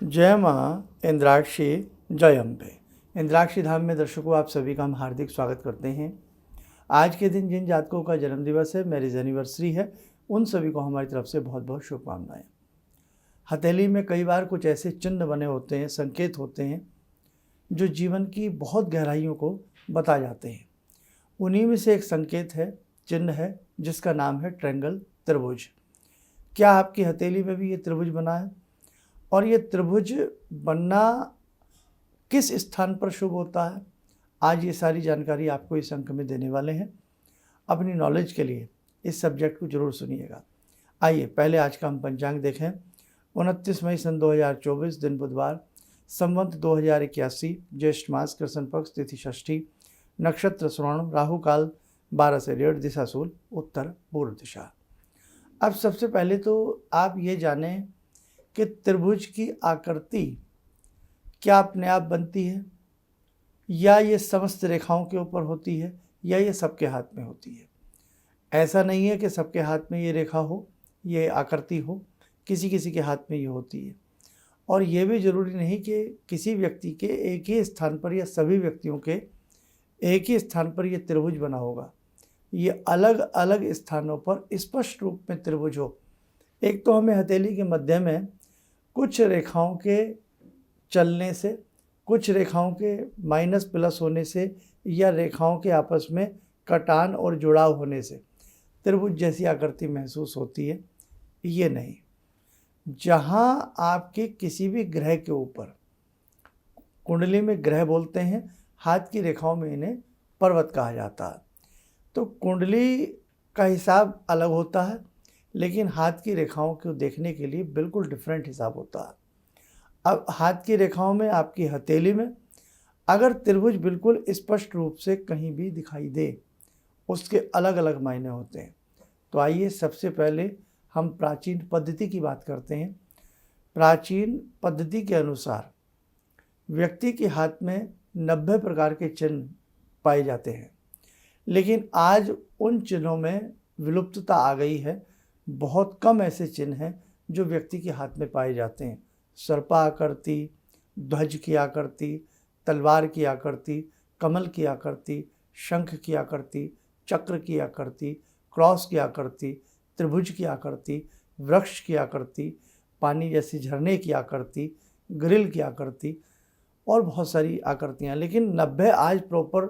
जय माँ इंद्राक्षी जय अम्बे। इंद्राक्षी धाम में दर्शकों आप सभी का हम हार्दिक स्वागत करते हैं। आज के दिन जिन जातकों का जन्म दिवस है, मैरिज एनिवर्सरी है, उन सभी को हमारी तरफ से बहुत बहुत शुभकामनाएं। हथेली में कई बार कुछ ऐसे चिन्ह बने होते हैं, संकेत होते हैं जो जीवन की बहुत गहराइयों को बता जाते हैं। उन्हीं में से एक संकेत है, चिन्ह है, जिसका नाम है ट्रायंगल, त्रिभुज। क्या आपकी हथेली में भी ये त्रिभुज बना है? और ये त्रिभुज बनना किस स्थान पर शुभ होता है? आज ये सारी जानकारी आपको इस अंक में देने वाले हैं। अपनी नॉलेज के लिए इस सब्जेक्ट को जरूर सुनिएगा। आइए पहले आज का हम पंचांग देखें। 29 मई सन 2024, दिन बुधवार, संवत 2081, ज्येष्ठ मास, कृष्ण पक्ष, तिथि षष्ठी, नक्षत्र श्रवण, राहु काल 12 से 1:30, दिशा सूल उत्तर पूर्व दिशा। अब सबसे पहले तो आप ये जानें कि त्रिभुज की आकृति क्या अपने आप बनती है, या ये समस्त रेखाओं के ऊपर होती है, या ये सबके हाथ में होती है। ऐसा नहीं है कि सबके हाथ में ये रेखा हो, ये आकृति हो, किसी किसी के हाथ में ये होती है। और ये भी ज़रूरी नहीं कि किसी व्यक्ति के एक ही स्थान पर या सभी व्यक्तियों के एक ही स्थान पर ये त्रिभुज बना होगा। ये अलग अलग स्थानों पर स्पष्ट रूप में त्रिभुज हो। एक तो हमें हथेली के मध्य में कुछ रेखाओं के चलने से, कुछ रेखाओं के माइनस प्लस होने से, या रेखाओं के आपस में कटान और जुड़ाव होने से त्रिभुज जैसी आकृति महसूस होती है। ये नहीं, जहाँ आपके किसी भी ग्रह के ऊपर, कुंडली में ग्रह बोलते हैं, हाथ की रेखाओं में इन्हें पर्वत कहा जाता है। तो कुंडली का हिसाब अलग होता है, लेकिन हाथ की रेखाओं को देखने के लिए बिल्कुल डिफरेंट हिसाब होता है। अब हाथ की रेखाओं में, आपकी हथेली में अगर त्रिभुज बिल्कुल स्पष्ट रूप से कहीं भी दिखाई दे, उसके अलग अलग मायने होते हैं। तो आइए सबसे पहले हम प्राचीन पद्धति की बात करते हैं। प्राचीन पद्धति के अनुसार व्यक्ति के हाथ में 90 प्रकार के चिन्ह पाए जाते हैं, लेकिन आज उन चिन्हों में विलुप्तता आ गई है। बहुत कम ऐसे चिन्ह हैं जो व्यक्ति के हाथ में पाए जाते हैं। सर्पाकृति, ध्वज की आकृति, तलवार की आकृति, कमल की आकृति, शंख की आकृति, चक्र की आकृति, क्रॉस की आकृति, त्रिभुज की आकृति, वृक्ष की आकृति, पानी जैसी झरने की आकृति, ग्रिल की आकृति और बहुत सारी आकृतियाँ। लेकिन 90 आज प्रॉपर,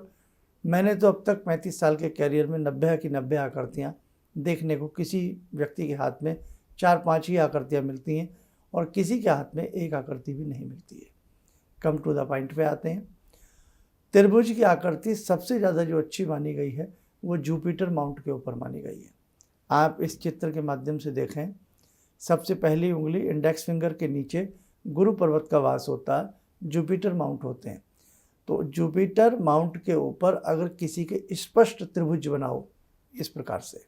मैंने तो अब तक 35 साल के कैरियर में 90 की 90 आकृतियाँ देखने को किसी व्यक्ति के हाथ में 4-5 ही आकृतियाँ मिलती हैं, और किसी के हाथ में एक आकृति भी नहीं मिलती है। कम टू द पॉइंट पे आते हैं। त्रिभुज की आकृति सबसे ज़्यादा जो अच्छी मानी गई है वो जुपिटर माउंट के ऊपर मानी गई है। आप इस चित्र के माध्यम से देखें, सबसे पहली उंगली इंडेक्स फिंगर के नीचे गुरु पर्वत का वास होता है, जुपिटर माउंट होते हैं। तो जुपिटर माउंट के ऊपर अगर किसी के स्पष्ट त्रिभुज बना हो इस प्रकार से,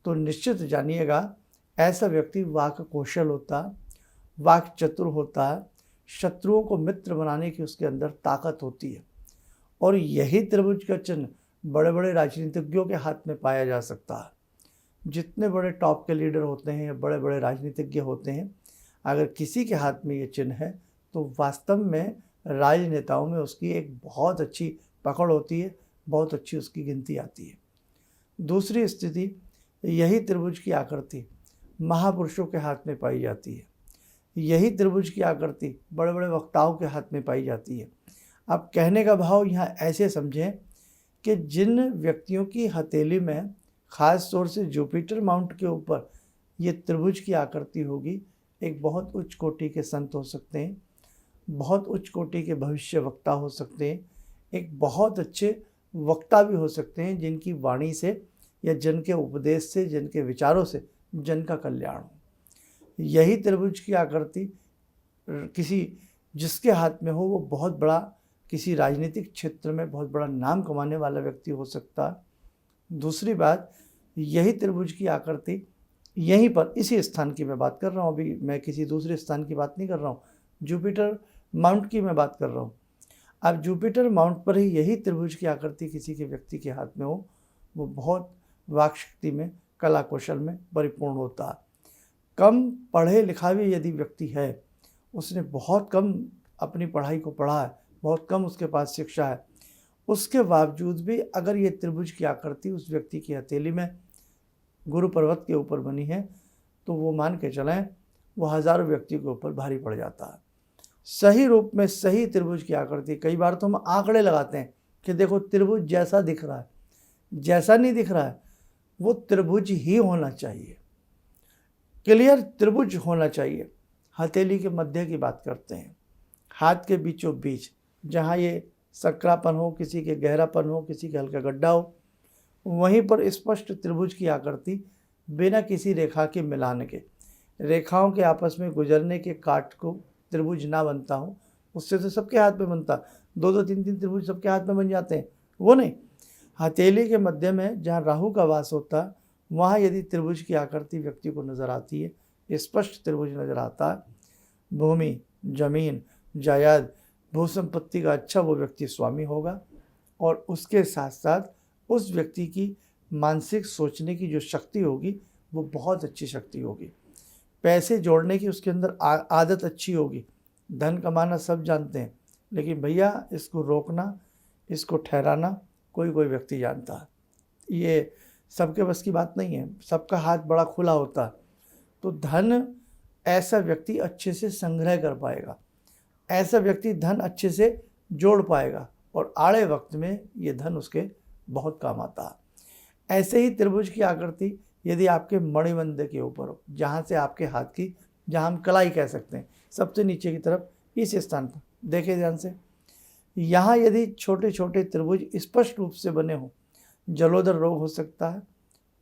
तो निश्चित जानिएगा ऐसा व्यक्ति वाक कौशल होता है, वाक चतुर होता है, शत्रुओं को मित्र बनाने की उसके अंदर ताकत होती है। और यही त्रिभुज का चिन्ह बड़े बड़े राजनीतिज्ञों के हाथ में पाया जा सकता है। जितने बड़े टॉप के लीडर होते हैं या बड़े बड़े राजनीतिज्ञ होते हैं, अगर किसी के हाथ में ये चिन्ह है तो वास्तव में राजनेताओं में उसकी एक बहुत अच्छी पकड़ होती है, बहुत अच्छी उसकी गिनती आती है। दूसरी स्थिति, यही त्रिभुज की आकृति महापुरुषों के हाथ में पाई जाती है। यही त्रिभुज की आकृति बड़े बड़े वक्ताओं के हाथ में पाई जाती है। अब कहने का भाव यहाँ ऐसे समझें कि जिन व्यक्तियों की हथेली में ख़ास तौर से जुपिटर माउंट के ऊपर ये त्रिभुज की आकृति होगी, एक बहुत उच्च कोटि के संत हो सकते हैं, बहुत उच्च कोटि के भविष्य वक्ता हो सकते हैं, एक बहुत अच्छे वक्ता भी हो सकते हैं, जिनकी वाणी से या जन के उपदेश से, जन के विचारों से जन का कल्याण हो। यही त्रिभुज की आकृति किसी जिसके हाथ में हो वो बहुत बड़ा, किसी राजनीतिक क्षेत्र में बहुत बड़ा नाम कमाने वाला व्यक्ति हो सकता है। दूसरी बात, यही त्रिभुज की आकृति यहीं पर, इसी स्थान की मैं बात कर रहा हूँ, अभी मैं किसी दूसरे स्थान की बात नहीं कर रहा हूँ, जुपिटर माउंट की मैं बात कर रहा हूँ। अब जुपिटर माउंट पर ही यही त्रिभुज की आकृति किसी के व्यक्ति के हाथ में हो, वो बहुत वाक शक्ति में, कला कौशल में परिपूर्ण होता है। कम पढ़े लिखा भी यदि व्यक्ति है उसने बहुत कम अपनी पढ़ाई को पढ़ा है, बहुत कम उसके पास शिक्षा है, उसके बावजूद भी अगर ये त्रिभुज की आकृति उस व्यक्ति की हथेली में गुरु पर्वत के ऊपर बनी है तो वो मान के चलें वो हज़ारों व्यक्ति के ऊपर भारी पड़ जाता है। सही रूप में सही त्रिभुज की आकृति, कई बार तो हम आंकड़े लगाते हैं कि देखो त्रिभुज जैसा दिख रहा है, जैसा नहीं दिख रहा है, वो त्रिभुज ही होना चाहिए, क्लियर त्रिभुज होना चाहिए। हथेली के मध्य की बात करते हैं, हाथ के बीचों बीच जहाँ ये सकरापन हो, किसी के गहरापन हो, किसी के हल्का गड्ढा हो, वहीं पर स्पष्ट त्रिभुज की आकृति बिना किसी रेखा के मिलान के, रेखाओं के आपस में गुजरने के काट को त्रिभुज ना बनता हो, उससे तो सबके हाथ में बनता, 2-2 3-3 त्रिभुज सबके हाथ में बन जाते हैं, वो नहीं। हथेली के मध्य में जहाँ राहु का वास होता है वहाँ यदि त्रिभुज की आकृति व्यक्ति को नज़र आती है, स्पष्ट त्रिभुज नज़र आता है, भूमि, जमीन, जायदाद, भू संपत्ति का अच्छा वो व्यक्ति स्वामी होगा और उसके साथ साथ उस व्यक्ति की मानसिक सोचने की जो शक्ति होगी वो बहुत अच्छी शक्ति होगी, पैसे जोड़ने की उसके अंदर आदत अच्छी होगी। धन कमाना सब जानते हैं, लेकिन भैया इसको रोकना, इसको ठहराना कोई कोई व्यक्ति जानता है, ये सबके बस की बात नहीं है, सबका हाथ बड़ा खुला होता है। तो धन ऐसा व्यक्ति अच्छे से संग्रह कर पाएगा, ऐसा व्यक्ति धन अच्छे से जोड़ पाएगा और आड़े वक्त में ये धन उसके बहुत काम आता है। ऐसे ही त्रिभुज की आकृति यदि आपके मणिबंध के ऊपर हो, जहाँ से आपके हाथ की, जहाँ हम कलाई कह सकते हैं, सबसे नीचे की तरफ, इस स्थान पर देखे ध्यान से, यहाँ यदि छोटे छोटे त्रिभुज स्पष्ट रूप से बने हों, जलोदर रोग हो सकता है,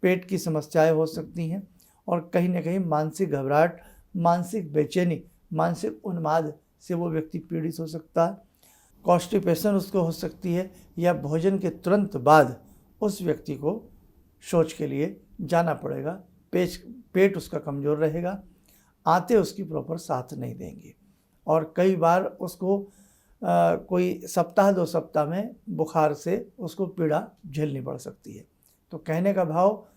पेट की समस्याएं हो सकती हैं और कहीं ना कहीं मानसिक घबराहट, मानसिक बेचैनी, मानसिक उन्माद से वो व्यक्ति पीड़ित हो सकता है, कॉन्स्टिपेशन उसको हो सकती है, या भोजन के तुरंत बाद उस व्यक्ति को शौच के लिए जाना पड़ेगा, पेट उसका कमज़ोर रहेगा, आंतें उसकी प्रॉपर साथ नहीं देंगी और कई बार उसको कोई सप्ताह 2 सप्ताह में बुखार से उसको पीड़ा झेलनी पड़ सकती है। तो कहने का भाव,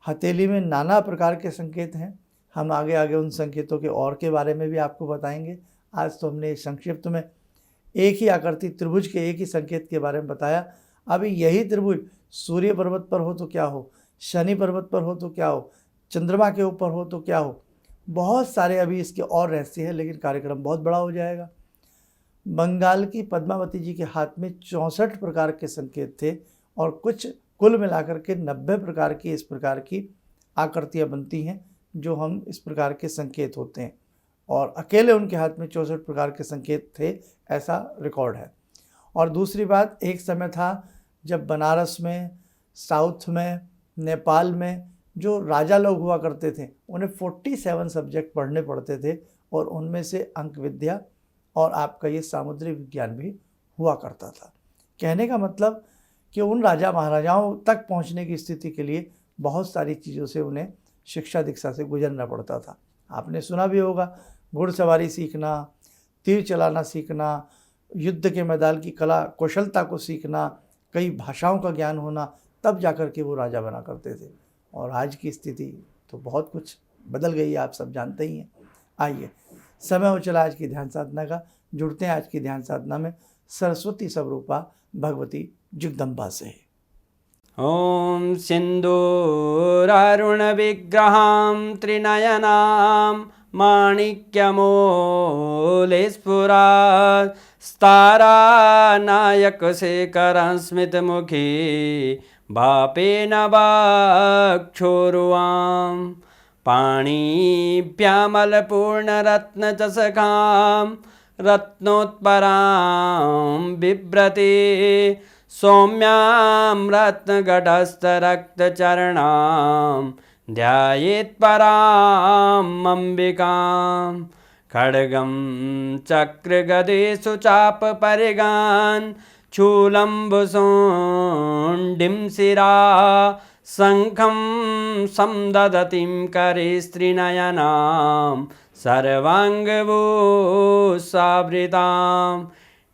हथेली में नाना प्रकार के संकेत हैं, हम आगे आगे उन संकेतों के और के बारे में भी आपको बताएंगे। आज तो हमने संक्षिप्त में एक ही आकृति त्रिभुज के एक ही संकेत के बारे में बताया। अभी यही त्रिभुज सूर्य पर्वत पर हो तो क्या हो, शनि पर्वत पर हो तो क्या हो, चंद्रमा के ऊपर हो तो क्या हो, बहुत सारे अभी इसके और रहस्य हैं, लेकिन कार्यक्रम बहुत बड़ा हो जाएगा। बंगाल की पद्मावती जी के हाथ में 64 प्रकार के संकेत थे और कुछ कुल मिलाकर के 90 प्रकार की इस प्रकार की आकृतियाँ बनती हैं जो हम इस प्रकार के संकेत होते हैं, और अकेले उनके हाथ में 64 प्रकार के संकेत थे, ऐसा रिकॉर्ड है। और दूसरी बात, एक समय था जब बनारस में, साउथ में, नेपाल में जो राजा लोग हुआ करते थे उन्हें 47 सब्जेक्ट पढ़ने पड़ते थे और उनमें से अंक विद्या और आपका ये सामुद्रिक विज्ञान भी हुआ करता था। कहने का मतलब कि उन राजा महाराजाओं तक पहुंचने की स्थिति के लिए बहुत सारी चीज़ों से उन्हें शिक्षा दीक्षा से गुजरना पड़ता था। आपने सुना भी होगा, घुड़सवारी सीखना, तीर चलाना सीखना, युद्ध के मैदान की कला कौशलता को सीखना, कई भाषाओं का ज्ञान होना, तब जाकर के वो राजा बना करते थे। और आज की स्थिति तो बहुत कुछ बदल गई है, आप सब जानते ही हैं। आइए, समय हो चला आज की ध्यान साधना का। जुड़ते हैं आज की ध्यान साधना में सरस्वती स्वरूपा भगवती जगदम्बा से। ॐ सिन्दूरारुणविग्रहां त्रिनयनां माणिक्यमूलस्फुरात् स्तारानायकशेखरं स्मितमुखी भापेन वाक्षोरुवां पाणिभ्यामलपूर्णरत्नचषकां रत्नोत्परां बिभ्रति सौम्यां रत्नगटस्थरक्तचरणां ध्यायेत् पराम् अम्बिकां खड्गं चक्रगदेषु चापपरिगान् शूलम्बुशोण्डिं शिरा शङ्खं संदधतीं करे स्त्रीनयनां सर्वाङ्गभूषावृतां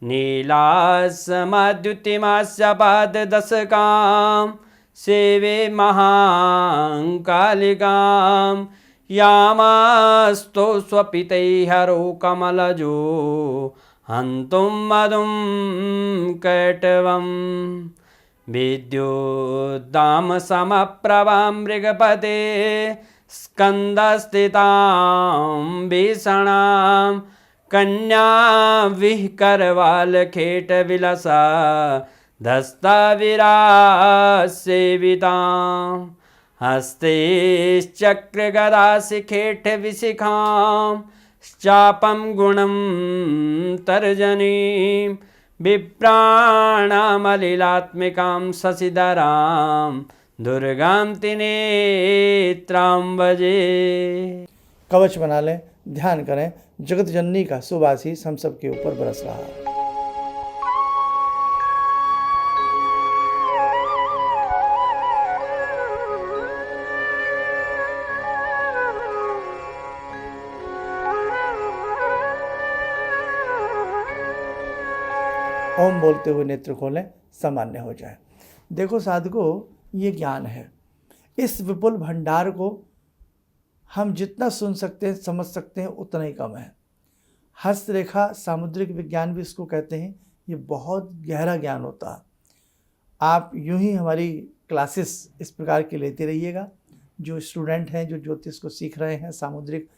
नीलास्मद्युतिमास्य पाददशकां सेवे महाकालिकां यामास्तो स्वपितैहरो कमलजो हन्तुं मधुं कैटवम् विद्युद्दामसमप्रभां मृगपते स्कन्दस्थितां भीषणां कन्यां विहकरवालखेटविलसा धस्ताविरासेवितां हस्तैश्चक्रगदाशिखेटविशिखां चापं गुणं तर्जनीं विप्राणामलिलात्मिकां शशिधरां दुर्गां त्रिनेत्रां भजे। कवच बना लें, ध्यान करें, जगत जननी का शुभ आशीष हम सबके ऊपर बरस रहा है। ओम बोलते हुए नेत्र खोलें, सामान्य हो जाए। देखो साधकों, ये ज्ञान है। इस विपुल भंडार को हम जितना सुन सकते हैं, समझ सकते हैं, उतना ही कम है। हस्तरेखा सामुद्रिक विज्ञान भी इसको कहते हैं। ये बहुत गहरा ज्ञान होता है। आप यूं ही हमारी क्लासेस इस प्रकार की लेते रहिएगा। जो स्टूडेंट हैं, जो ज्योतिष को सीख रहे हैं, सामुद्रिक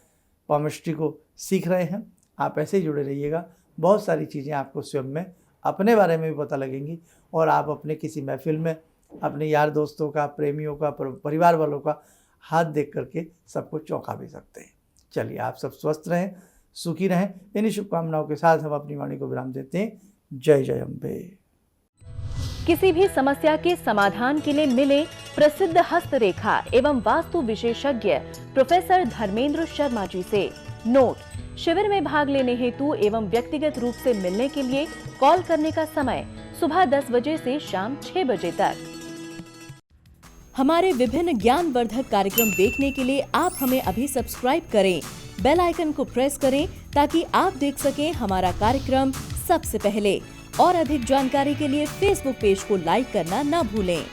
पामिस्ट्री को सीख रहे हैं, आप ऐसे ही जुड़े रहिएगा। बहुत सारी चीज़ें आपको स्वयं में अपने बारे में भी पता लगेंगी और आप अपने किसी महफिल में अपने यार दोस्तों का, प्रेमियों का, परिवार वालों का हाथ देख करके सबको चौंका भी सकते हैं। चलिए, आप सब स्वस्थ रहें, सुखी रहें। इन्हीं शुभकामनाओं के साथ हम अपनी वाणी को विराम देते हैं। जय जय अम्बे। किसी भी समस्या के समाधान के लिए मिले प्रसिद्ध हस्तरेखा एवं वास्तु विशेषज्ञ प्रोफेसर धर्मेंद्र शर्मा जी से। नोट: शिविर में भाग लेने हेतु एवं व्यक्तिगत रूप से मिलने के लिए कॉल करने का समय सुबह 10 बजे से शाम 6 बजे तक। हमारे विभिन्न ज्ञानवर्धक कार्यक्रम देखने के लिए आप हमें अभी सब्सक्राइब करें, बेल आइकन को प्रेस करें ताकि आप देख सकें हमारा कार्यक्रम सबसे पहले। और अधिक जानकारी के लिए फेसबुक पेज को लाइक करना न भूलें।